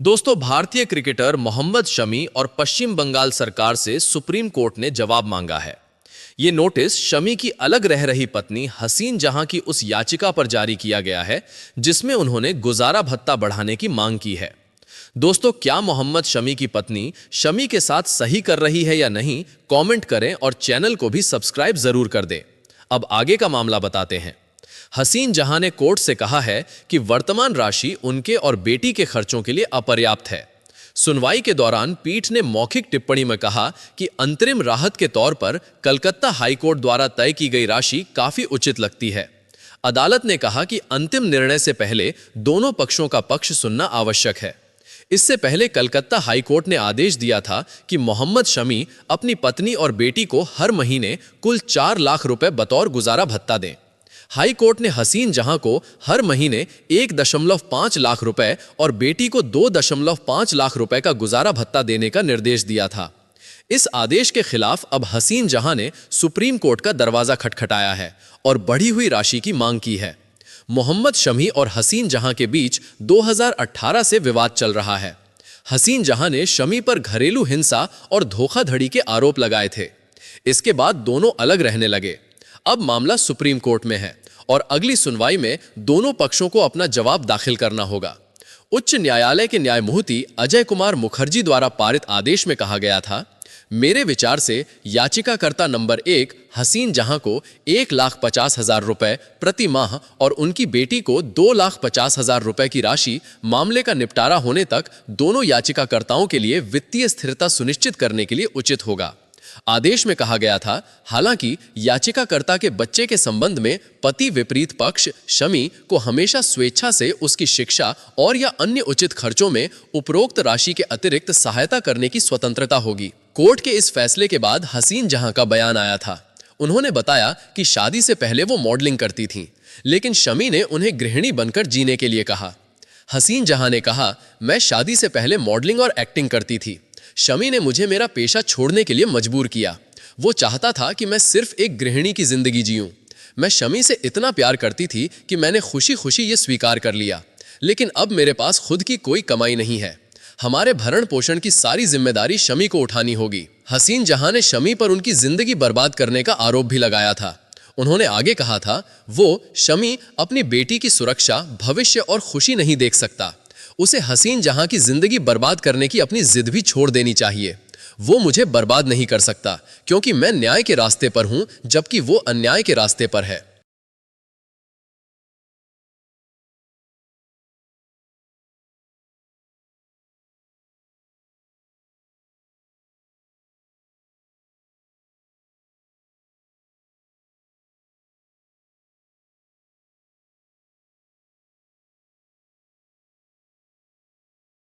दोस्तों, भारतीय क्रिकेटर मोहम्मद शमी और पश्चिम बंगाल सरकार से सुप्रीम कोर्ट ने जवाब मांगा है। ये नोटिस शमी की अलग रह रही पत्नी हसीन जहां की उस याचिका पर जारी किया गया है जिसमें उन्होंने गुजारा भत्ता बढ़ाने की मांग की है। दोस्तों, क्या मोहम्मद शमी की पत्नी शमी के साथ सही कर रही है या नहीं, कमेंट करें और चैनल को भी सब्सक्राइब जरूर कर दें। अब आगे का मामला बताते हैं। हसीन जहां ने कोर्ट से कहा है कि वर्तमान राशि उनके और बेटी के खर्चों के लिए अपर्याप्त है। सुनवाई के दौरान पीठ ने मौखिक टिप्पणी में कहा कि अंतरिम राहत के तौर पर कलकत्ता हाईकोर्ट द्वारा तय की गई राशि काफी उचित लगती है। अदालत ने कहा कि अंतिम निर्णय से पहले दोनों पक्षों का पक्ष सुनना आवश्यक है। इससे पहले कलकत्ता हाईकोर्ट ने आदेश दिया था कि मोहम्मद शमी अपनी पत्नी और बेटी को हर महीने कुल 4 लाख रुपए बतौर गुजारा भत्ता दें। हाई कोर्ट ने हसीन जहां को हर महीने 1.5 लाख रुपए और बेटी को 2.5 लाख रुपए का गुजारा भत्ता देने का निर्देश दिया था। इस आदेश के खिलाफ अब हसीन जहां ने सुप्रीम कोर्ट का दरवाजा खटखटाया है और बढ़ी हुई राशि की मांग की है। मोहम्मद शमी और हसीन जहां के बीच 2018 से विवाद चल रहा है। हसीन जहां ने शमी पर घरेलू हिंसा और धोखाधड़ी के आरोप लगाए थे। इसके बाद दोनों अलग रहने लगे। अब मामला सुप्रीम कोर्ट में है और अगली सुनवाई में दोनों पक्षों को अपना जवाब दाखिल करना होगा। उच्च न्यायालय के न्यायमूर्ति अजय कुमार मुखर्जी द्वारा पारित आदेश में कहा गया था, मेरे विचार से याचिकाकर्ता नंबर 1 हसीन जहां को 1,50,000 रुपए प्रति माह और उनकी बेटी को 2,50,000 रुपए की राशि मामले का निपटारा होने तक दोनों याचिकाकर्ताओं के लिए वित्तीय स्थिरता सुनिश्चित करने के लिए उचित होगा। आदेश में कहा गया था, हालांकि याचिकाकर्ता के बच्चे के संबंध में पति विपरीत पक्ष शमी को हमेशा स्वेच्छा से उसकी शिक्षा और या अन्य उचित खर्चों में उपरोक्त राशि के अतिरिक्त सहायता करने की स्वतंत्रता होगी। कोर्ट के इस फैसले के बाद हसीन जहां का बयान आया था। उन्होंने बताया कि शादी से पहले वो मॉडलिंग करती थीं, लेकिन शमी ने उन्हें गृहिणी बनकर जीने के लिए कहा। हसीन जहां ने कहा, मैं शादी से पहले मॉडलिंग और एक्टिंग करती थी। शमी ने मुझे मेरा पेशा छोड़ने के लिए मजबूर किया। वो चाहता था कि मैं सिर्फ एक गृहिणी की जिंदगी जीऊं। मैं शमी से इतना प्यार करती थी कि मैंने खुशी खुशी ये स्वीकार कर लिया, लेकिन अब मेरे पास खुद की कोई कमाई नहीं है। हमारे भरण पोषण की सारी जिम्मेदारी शमी को उठानी होगी। हसीन जहां ने शमी पर उनकी जिंदगी बर्बाद करने का आरोप भी लगाया था। उन्होंने आगे कहा था, वो शमी अपनी बेटी की सुरक्षा, भविष्य और खुशी नहीं देख सकता। उसे हसीन जहां की जिंदगी बर्बाद करने की अपनी जिद भी छोड़ देनी चाहिए। वो मुझे बर्बाद नहीं कर सकता क्योंकि मैं न्याय के रास्ते पर हूं, जबकि वो अन्याय के रास्ते पर है।